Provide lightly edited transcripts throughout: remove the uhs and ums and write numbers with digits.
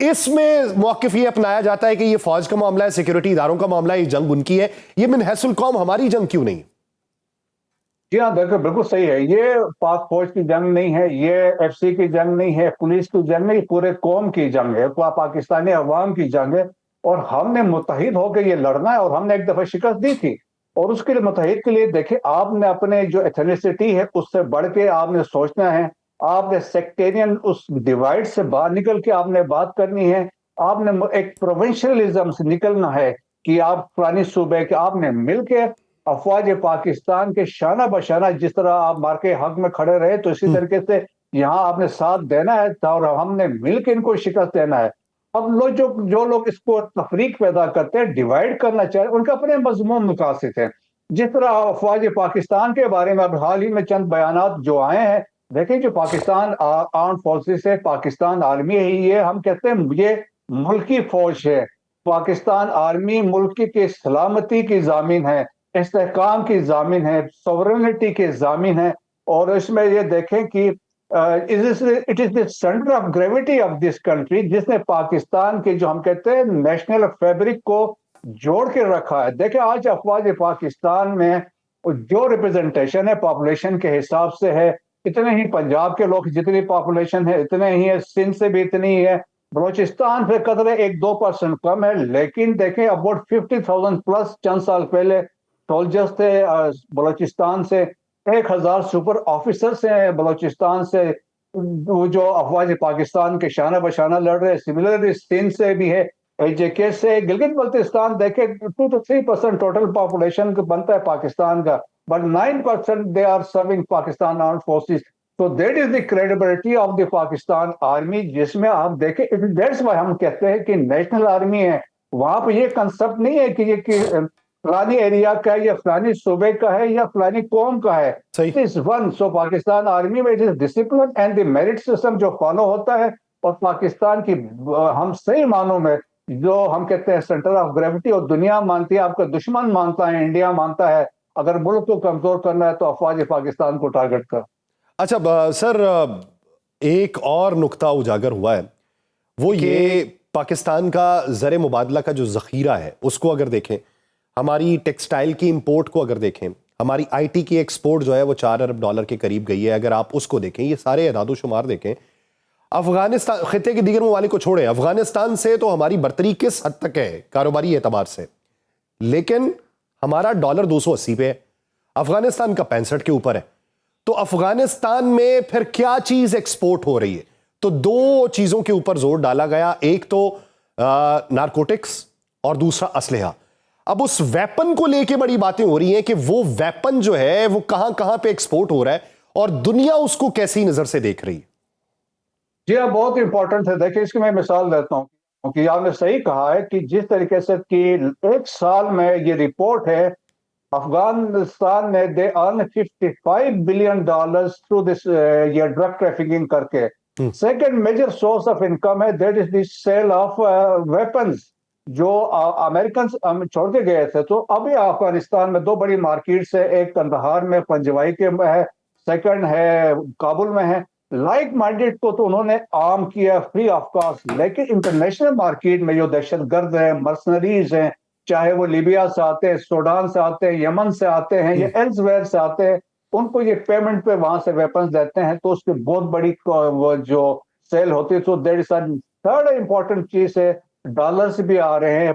اس میں موقف یہ اپنایا جاتا ہے کہ یہ فوج کا معاملہ ہے, سیکیورٹی اداروں کا معاملہ ہے, یہ جنگ ان کی ہے, یہ من حیث القوم ہماری جنگ کیوں نہیں؟ جی ہاں بالکل صحیح ہے. یہ پاک فوج کی جنگ نہیں ہے, یہ ایف سی کی جنگ نہیں ہے, پولیس کی جنگ نہیں, پورے قوم کی جنگ ہے, پاکستانی عوام کی جنگ ہے. اور ہم نے متحد ہو کے یہ لڑنا ہے, اور ہم نے ایک دفعہ شکست دی تھی. اور اس کے لیے متحد کے لیے دیکھیں, آپ نے اپنے جو ایتھنیسٹی ہے اس سے بڑھ کے آپ نے سوچنا ہے, آپ نے سیکٹیرین اس ڈیوائڈ سے باہر نکل کے آپ نے بات کرنی ہے, آپ نے ایک پروونشلزم سے نکلنا ہے کہ آپ فلانی صوبے کے آپ نے مل کے افواج پاکستان کے شانہ بشانہ, جس طرح آپ مار کے حق میں کھڑے رہے تو اسی طریقے سے یہاں آپ نے ساتھ دینا ہے, اور ہم نے مل کے ان کو شکست دینا ہے. اب جو لوگ اس کو تفریق پیدا کرتے ہیں, ڈیوائڈ کرنا چاہتے ہیں, ان کے اپنے مضمون مقاصد ہیں. جس طرح افواج پاکستان کے بارے میں اب حال ہی میں چند بیانات جو آئے ہیں, دیکھیں جو پاکستان آرم فورسز ہے, پاکستان آرمی ہے, یہ ہم کہتے ہیں یہ ملکی فوج ہے. پاکستان آرمی ملک کی سلامتی کی ضامن ہے, استحکام کی ضامن ہے, سورنٹی کی ضامن ہے. اور اس میں یہ دیکھیں کہ it is the centre of gravity of this country, جس نے پاکستان کے جو ہم کہتے ہیں نیشنل فیبرک کو جوڑ کے رکھا ہے. دیکھیں آج افواج پاکستان میں جو ریپرزنٹیشن ہے پاپولیشن کے حساب سے ہے, اتنے ہی پنجاب کے لوگ جتنی پاپولیشن ہے اتنے ہی ہے, سندھ سے بھی اتنی ہی ہے, بلوچستان سے قدرے 1-2% کم ہے. لیکن دیکھیں اباؤٹ 50,000 پلس چند سال پہلے سولجرز تھے بلوچستان سے, 1,000 سپر آفیسرز ہیں بلوچستان سے, جو افواج پاکستان کے شانہ بشانہ لڑ رہے. سملرلی سندھ سے بھی ہے, ایچ جے کے سے, گلگت بلتستان دیکھیں 2-3% ٹوٹل پاپولیشن بنتا ہے پاکستان کا, but 9% they are serving Pakistan armed forces. So that is the credibility of the Pakistan army, جس میں آپ دیکھیں that's why ہم کہتے ہیں کہ نیشنل آرمی ہے. وہاں پہ یہ کنسپٹ نہیں ہے کہ یہ فلانی ایریا کا ہے یا فلانی صوبے کا ہے یا فلانی قوم کا ہے. صحیح. It is one. So Pakistan army میں it is discipline and the merit system جو فالو ہوتا ہے, اور پاکستان کی ہم صحیح معنوں میں جو ہم کہتے ہیں سینٹر آف گریوٹی, اور دنیا مانتی ہے, آپ کا دشمن مانتا ہے, انڈیا مانتا ہے, اگر ملک کو کمزور کرنا ہے تو افواج پاکستان کو ٹارگٹ کر. اچھا سر, ایک اور نقطہ اجاگر ہوا ہے, وہ یہ پاکستان کا زر مبادلہ کا جو ذخیرہ ہے اس کو اگر دیکھیں, ہماری ٹیکسٹائل کی امپورٹ کو اگر دیکھیں, ہماری آئی ٹی کی ایکسپورٹ جو ہے وہ $4 ارب کے قریب گئی ہے. اگر آپ اس کو دیکھیں, یہ سارے اعداد و شمار دیکھیں, افغانستان خطے کے دیگر ممالک کو چھوڑیں, افغانستان سے تو ہماری برتری کس حد تک ہے کاروباری اعتبار سے, لیکن ہمارا $280 پہ ہے, افغانستان کا 65 کے اوپر ہے. تو افغانستان میں پھر کیا چیز ایکسپورٹ ہو رہی ہے؟ تو دو چیزوں کے اوپر زور ڈالا گیا, ایک تو نارکوٹکس اور دوسرا اسلحہ. اب اس ویپن کو لے کے بڑی باتیں ہو رہی ہیں کہ وہ ویپن جو ہے وہ کہاں کہاں پہ ایکسپورٹ ہو رہا ہے, اور دنیا اس کو کیسی نظر سے دیکھ رہی ہے؟ جی ہاں, بہت امپورٹنٹ ہے. دیکھیں اس کی میں مثال دیتا ہوں, کیونکہ آپ نے صحیح کہا ہے کہ جس طریقے سے کہ ایک سال میں یہ رپورٹ ہے, افغانستان نے دے ارن $55 بلین تھرو دس یہ ڈرگ ٹریفکنگ کر کے. Second major source of income ہے, that is the sale of weapons, جو امریکنز چھوڑ کے گئے تھے. تو ابھی افغانستان میں دو بڑی مارکیٹس ہے, ایک کندہار میں پنجوائی کے میں ہے, سیکنڈ ہے کابل میں ہے. لائک مائنڈیڈ کو تو انہوں نے عام کیا فری آف کاسٹ, لیکن انٹرنیشنل مارکیٹ میں جو دہشت گرد ہیں, مرسنریز ہیں, چاہے وہ لیبیا سے آتے ہیں, سوڈان سے آتے ہیں, یمن سے آتے ہیں یا ایلزویئر سے آتے ہیں, ان کو یہ پیمنٹ پہ وہاں سے ویپنز دیتے ہیں, تو اس کی بہت بڑی وہ جو سیل ہوتی ہے. تو دیر از تھرڈ امپورٹنٹ چیز ہے, ڈالرز بھی آ رہے ہیں,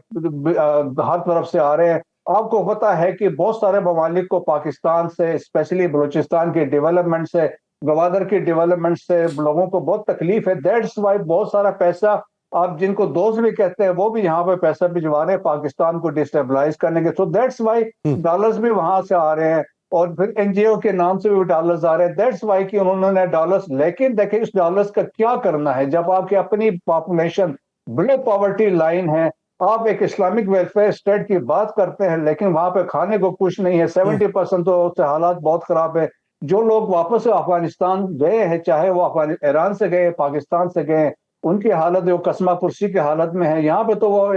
ہر طرف سے آ رہے ہیں. آپ کو پتا ہے کہ بہت سارے ممالک کو پاکستان سے, اسپیشلی بلوچستان کی ڈیولپمنٹ سے, گوادر کی ڈیولپمنٹ سے لوگوں کو بہت تکلیف ہے. دیٹس وائی بہت سارا پیسہ, آپ جن کو دوست بھی کہتے ہیں, وہ بھی یہاں پہ پیسہ بھجوا رہے ہیں پاکستان کو ڈسٹیبلائز کرنے کے. سو دیٹس وائی ڈالرز بھی وہاں سے آ رہے ہیں, اور پھر این جی او کے نام سے بھی ڈالرز آ رہے ہیں. دیٹس وائی کہ انہوں نے ڈالرز, لیکن دیکھیں اس ڈالرز کا کیا کرنا ہے جب آپ کی اپنی پاپولیشن بلو پاورٹی لائن ہے. آپ ایک اسلامک ویلفیئر اسٹیٹ کی بات کرتے ہیں, لیکن وہاں پہ کھانے کو کچھ نہیں ہے. 70% تو سے حالات بہت خراب ہے. جو لوگ واپس افغانستان گئے ہیں, چاہے وہ ایران سے گئے, پاکستان سے گئے, ان کی حالت جو قسمہ پرسی کی حالت میں ہے. یہاں پہ تو وہ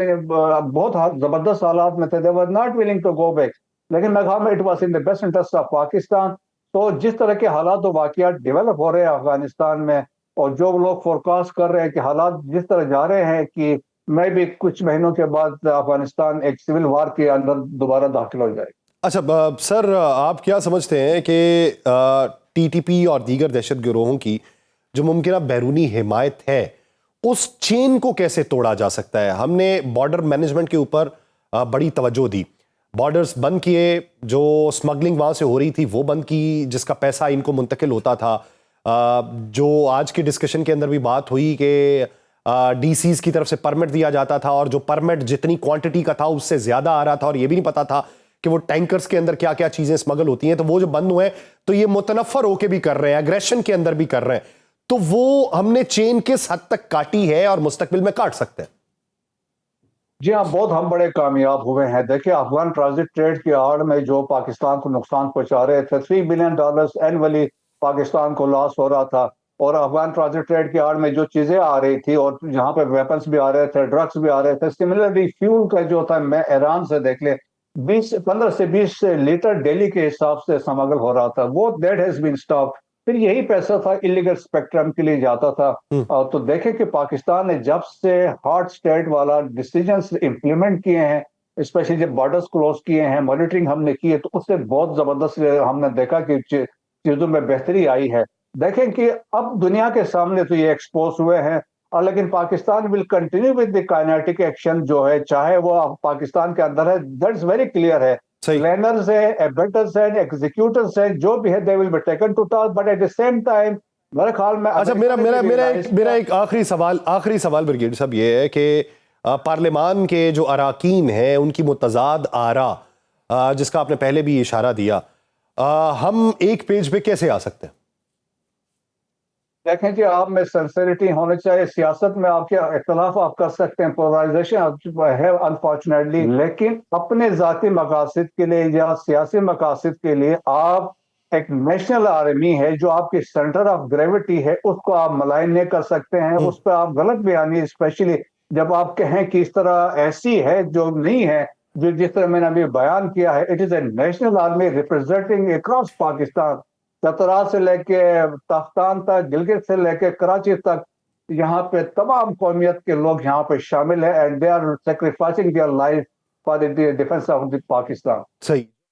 بہت زبردست حالات میں تھے, they were not willing to go back. لیکن میں کہا it was in the best interest of Pakistan. تو جس طرح کے حالات و واقعات ڈیولپ ہو رہے ہیں افغانستان میں, اور جو لوگ فورکاسٹ کر رہے ہیں کہ حالات جس طرح جا رہے ہیں کہ میں بھی کچھ مہینوں کے بعد افغانستان ایک سول وار کے اندر دوبارہ داخل ہو جائے. اچھا سر، آپ کیا سمجھتے ہیں کہ ٹی ٹی پی اور دیگر دہشت گروہوں کی جو ممکنہ بیرونی حمایت ہے اس چین کو کیسے توڑا جا سکتا ہے؟ ہم نے بارڈر مینجمنٹ کے اوپر بڑی توجہ دی، بارڈرز بند کیے، جو سمگلنگ وہاں سے ہو رہی تھی وہ بند کی، جس کا پیسہ ان کو منتقل ہوتا تھا. جو آج کی ڈسکشن کے اندر بھی بات ہوئی کہ ڈی سیز کی طرف سے پرمٹ دیا جاتا تھا اور جو پرمٹ جتنی کوانٹٹی کا تھا اس سے زیادہ آ رہا تھا اور یہ بھی نہیں پتا تھا کہ وہ ٹینکرز کے اندر کیا کیا چیزیں اسمگل ہوتی ہیں. تو وہ جو بند ہوئے تو یہ متنفر ہو کے بھی کر رہے ہیں، اگریشن کے اندر بھی کر رہے ہیں. تو وہ ہم نے چین کس حد تک کاٹی ہے اور مستقبل میں کاٹ سکتے ہیں؟ جی ہاں، بہت ہم بڑے کامیاب ہوئے ہیں. دیکھیں افغان ٹرانزٹ ٹریڈ کی آڑ میں جو پاکستان کو نقصان پہنچا رہے تھے، $3 بلین اینولی پاکستان کو لاس ہو رہا تھا. اور افغان ٹرانزٹ ٹریڈ کی آڑ میں جو چیزیں آ رہی تھی اور جہاں پہ ویپنز بھی آ رہے تھے، ڈرگس بھی آ رہے تھے. سملرلی فیول کا جو تھا، میں ایران سے دیکھ لیں 15 سے 20 لیٹر ڈیلی کے حساب سے سمگل ہو رہا تھا. وہ دیٹ ہیز بین اسٹاپ. پھر یہی پیسہ تھا ایلیگل اسپیکٹرم کے لیے جاتا تھا. تو دیکھیں کہ پاکستان نے جب سے ہارڈ اسٹیٹ والا ڈیسیجنز امپلیمنٹ کیے ہیں، اسپیشلی جب بارڈرز کلوز کیے ہیں، مانیٹرنگ ہم نے کی ہے، تو اس سے بہت زبردست ہم نے دیکھا کہ چیزوں میں بہتری آئی ہے. دیکھیں کہ اب دنیا کے سامنے تو یہ ایکسپوز ہوئے ہیں، لیکن Pakistan will continue with the kinetic action جو ہے، چاہے وہ پاکستان کے اندر ہے. دیٹس ویری کلیئر ہے. پلانرز ہیں، ایبیٹرز ہیں، ایگزیکیوٹرز ہیں، جو بھی ہے they will be taken to task, but at the same time میرے خیال میں اچھا میرا ایک آخری سوال بریگیڈیئر صاحب یہ ہے کہ پارلیمان کے جو اراکین ہیں ان کی متضاد آراء، جس کا آپ نے پہلے بھی اشارہ دیا، ہم ایک پیج پہ کیسے آ سکتے ہیں؟ دیکھیں جی، آپ میں سنسیریٹی ہونا چاہیے. سیاست میں آپ کے اختلاف آپ کر سکتے ہیں، پولرائزیشن ہے انفارچونیٹلی، لیکن اپنے ذاتی مقاصد کے لیے یا سیاسی مقاصد کے لیے آپ ایک نیشنل آرمی ہے جو آپ کی سینٹر آف گریوٹی ہے، اس کو آپ ملائن نہیں کر سکتے ہیں. اس پہ آپ غلط بیانی، اسپیشلی جب آپ کہیں کہ اس طرح ایسی ہے جو نہیں ہے، جو جس طرح میں نے ابھی بیان کیا ہے. It is a national army representing across Pakistan, Chitral سے لے کے تختان تک، گلگت سے لے کے کراچی تک، یہاں پہ تمام قومیت کے لوگ یہاں پہ شامل ہیں. And they are sacrificing their life for the defence of the Pakistan. صحیح.